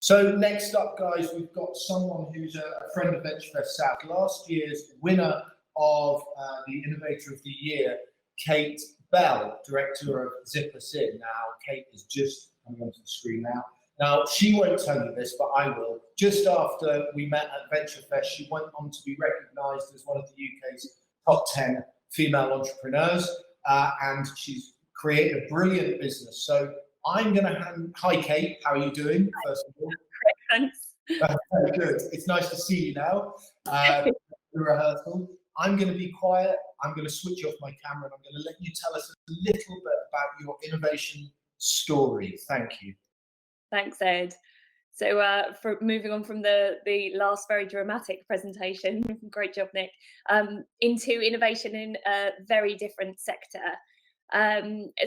So next up, guys, we've got someone who's a friend of Venturefest South, last year's winner of the Innovator of the Year, Kate Bell, director of Zip Us In. Now, Kate is just coming onto the screen now. Now, she won't tell you this, but I will. Just after we met at Venturefest, she went on to be recognised as one of the UK's top 10 female entrepreneurs, and she's created a brilliant business. So I'm going to hand. Hi, Kate. How are you doing? First of all, thanks. Very good. It's nice to see you now. The rehearsal. I'm going to be quiet. I'm going to switch off my camera, and I'm going to let you tell us a little bit about your innovation story. Thank you. Thanks, Ed. So for moving on from the last very dramatic presentation, great job, Nick, into innovation in a very different sector.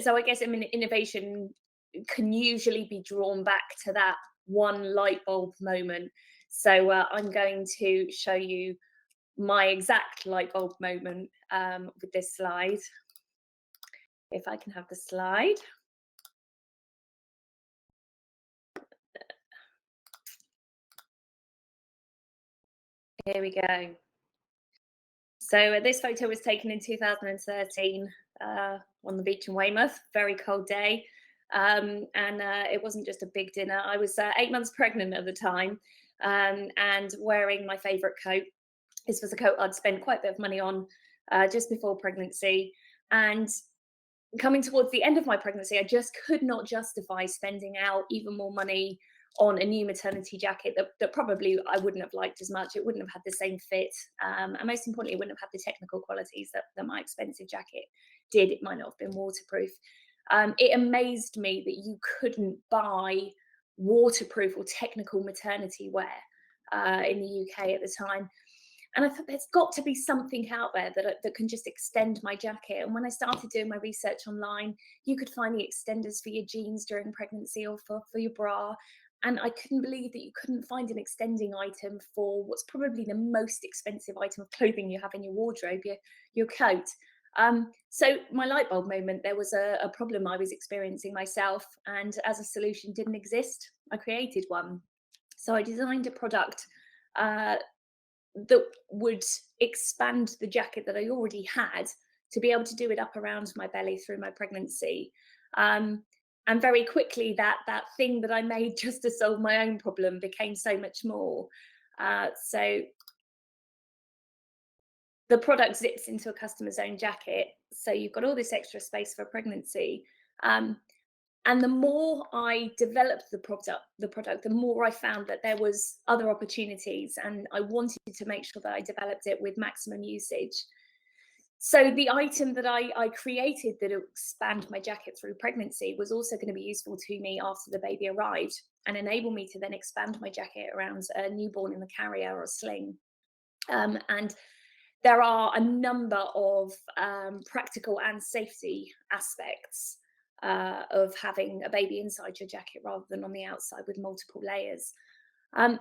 So I guess innovation can usually be drawn back to that one light bulb moment. So I'm going to show you my exact light bulb moment with this slide. If I can have the slide. Here we go. So this photo was taken in 2013 on the beach in Weymouth, very cold day. And it wasn't just a big dinner. I was 8 months pregnant at the time and wearing my favourite coat. This was a coat I'd spent quite a bit of money on just before pregnancy. And coming towards the end of my pregnancy, I just could not justify spending out even more money on a new maternity jacket that probably I wouldn't have liked as much. It wouldn't have had the same fit. And most importantly, it wouldn't have had the technical qualities that my expensive jacket did. It might not have been waterproof. It amazed me that you couldn't buy waterproof or technical maternity wear in the UK at the time. And I thought there's got to be something out there that can just extend my jacket. And when I started doing my research online, you could find the extenders for your jeans during pregnancy or for your bra. And I couldn't believe that you couldn't find an extending item for what's probably the most expensive item of clothing you have in your wardrobe, your coat. So my light bulb moment, there was a problem I was experiencing myself, and as a solution didn't exist, I created one. So I designed a product that would expand the jacket that I already had to be able to do it up around my belly through my pregnancy. And very quickly, that thing that I made just to solve my own problem became so much more. So the product zips into a customer's own jacket. So you've got all this extra space for pregnancy. And the more I developed the product, the more I found that there was other opportunities, and I wanted to make sure that I developed it with maximum usage. So the item that I created that would expand my jacket through pregnancy was also going to be useful to me after the baby arrived and enable me to then expand my jacket around a newborn in the carrier or a sling. And there are a number of practical and safety aspects of having a baby inside your jacket rather than on the outside with multiple layers. And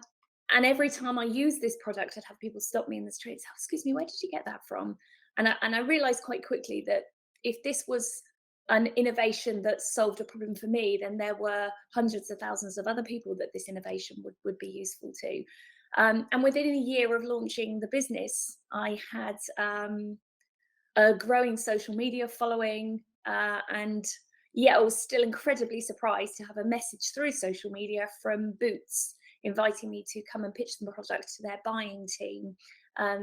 every time I use this product, I'd have people stop me in the street and say, "Excuse me, where did you get that from?" And I realized quite quickly that if this was an innovation that solved a problem for me, then there were hundreds of thousands of other people that this innovation would be useful to. And within a year of launching the business, I had a growing social media following, and yet I was still incredibly surprised to have a message through social media from Boots inviting me to come and pitch the product to their buying team.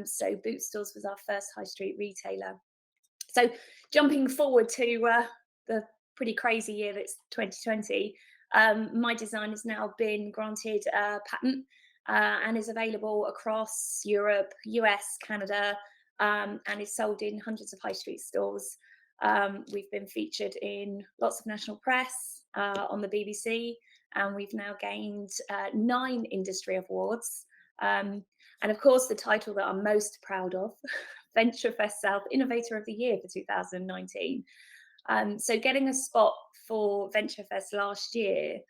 So Boots Stores was our first high street retailer. So jumping forward to the pretty crazy year that's 2020, my design has now been granted a patent and is available across Europe, US, Canada, and is sold in hundreds of high street stores. We've been featured in lots of national press, on the BBC, and we've now gained 9 industry awards. And of course, the title that I'm most proud of, Venturefest South Innovator of the Year for 2019. So getting a spot for Venturefest last year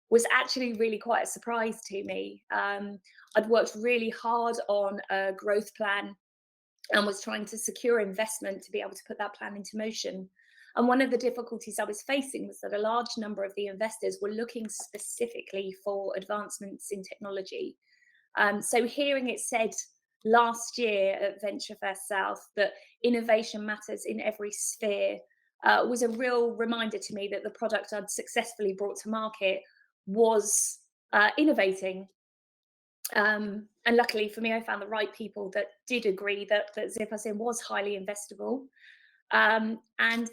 was actually really quite a surprise to me. I'd worked really hard on a growth plan and was trying to secure investment to be able to put that plan into motion. And one of the difficulties I was facing was that a large number of the investors were looking specifically for advancements in technology. So hearing it said last year at Venturefest South that innovation matters in every sphere was a real reminder to me that the product I'd successfully brought to market was innovating. And luckily for me, I found the right people that did agree that ZipperSim was highly investable. And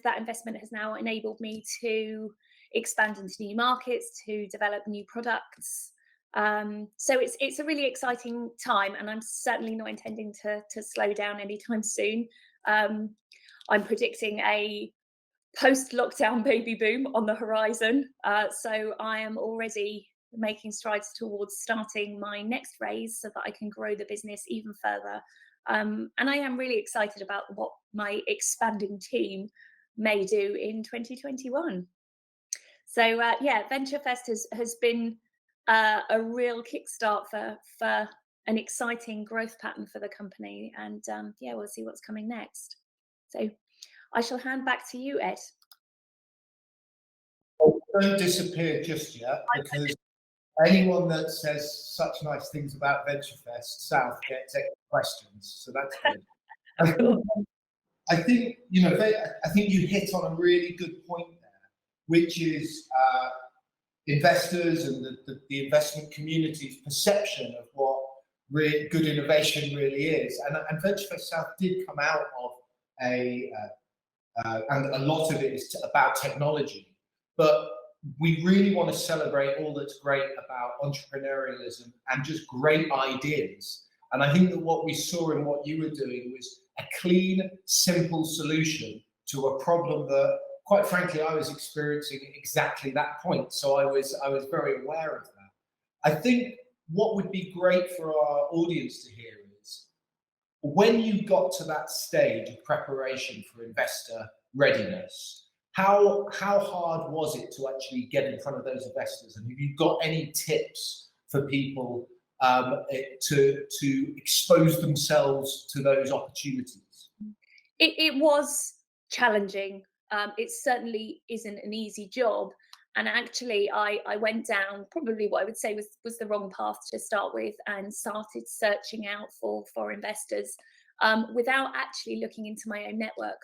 that investment has now enabled me to expand into new markets, to develop new products. So it's a really exciting time, and I'm certainly not intending to slow down anytime soon. I'm predicting a post-lockdown baby boom on the horizon. So I am already making strides towards starting my next raise so that I can grow the business even further. And I am really excited about what my expanding team may do in 2021. So yeah, Venturefest has been a real kickstart for an exciting growth pattern for the company. And yeah, we'll see what's coming next. So I shall hand back to you, Ed. Don't disappear just yet, because anyone that says such nice things about Venturefest South gets extra questions, so that's good. I think I think you hit on a really good point there, which is investors and the investment community's perception of what good innovation really is. And Venturefest South did come out of and a lot of it is about technology, but we really want to celebrate all that's great about entrepreneurialism and just great ideas. And I think that what we saw in what you were doing was a clean, simple solution to a problem that, quite frankly, I was experiencing at exactly that point. So I was very aware of that. I think what would be great for our audience to hear is, when you got to that stage of preparation for investor readiness, how hard was it to actually get in front of those investors? And have you got any tips for people to expose themselves to those opportunities? It was challenging. It certainly isn't an easy job. And actually, I went down probably what I would say was the wrong path to start with, and started searching out for investors without actually looking into my own network.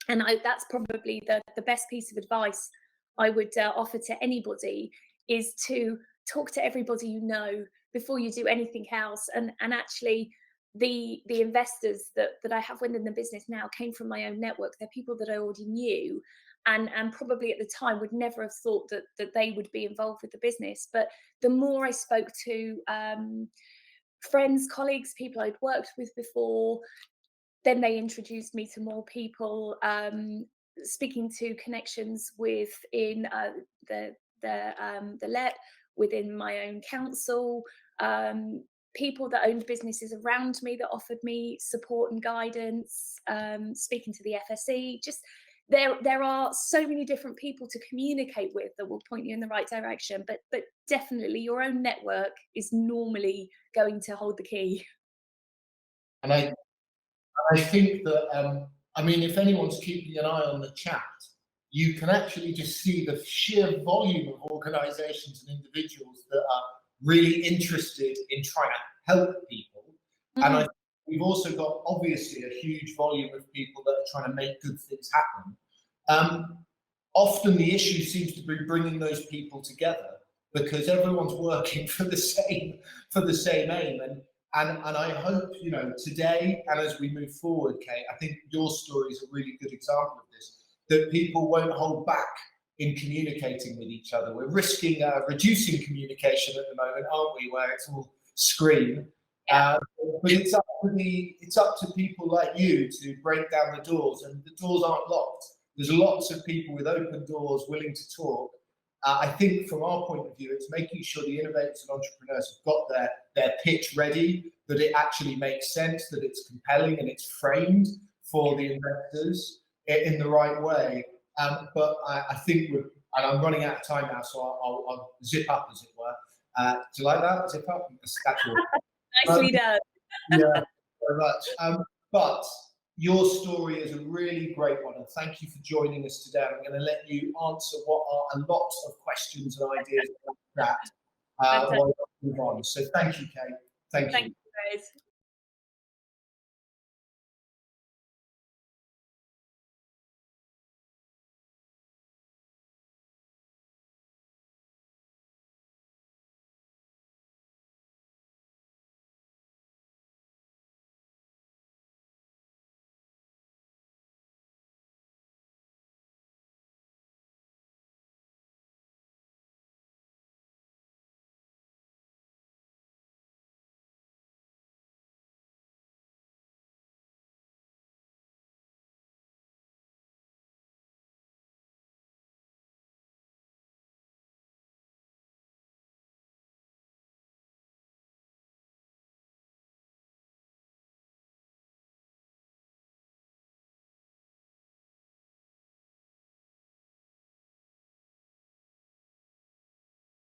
And that's probably the best piece of advice I would offer to anybody, is to talk to everybody you know before you do anything else. And actually, the investors that I have within the business now came from my own network. They're people that I already knew, and probably at the time would never have thought that they would be involved with the business. But the more I spoke to friends, colleagues, people I'd worked with before, then they introduced me to more people, speaking to connections within the LEP, within my own council, people that owned businesses around me that offered me support and guidance, speaking to the FSE. Just there are so many different people to communicate with that will point you in the right direction, but definitely your own network is normally going to hold the key. And I think that, I mean, if anyone's keeping an eye on the chat, you can actually just see the sheer volume of organizations and individuals that are really interested in trying to help people. Mm-hmm. And I think we've also got, obviously, a huge volume of people that are trying to make good things happen. Often the issue seems to be bringing those people together, because everyone's working for the same aim. And I hope, today and as we move forward, Kate, I think your story is a really good example of this, that people won't hold back in communicating with each other. We're risking reducing communication at the moment, aren't we, where it's all screen. But it's up to people like you to break down the doors, and the doors aren't locked. There's lots of people with open doors willing to talk. I think from our point of view, it's making sure the innovators and entrepreneurs have got their pitch ready, that it actually makes sense, that it's compelling and it's framed for the investors in the right way. But I think and I'm running out of time now, so I'll zip up, as it were. Do you like that? Zip up? Nicely done. Yeah, very much. But your story is a really great one, and thank you for joining us today. I'm going to let you answer what are a lot of questions and ideas about that while we move on. So thank you, Kate. Thank you. Thank you, guys.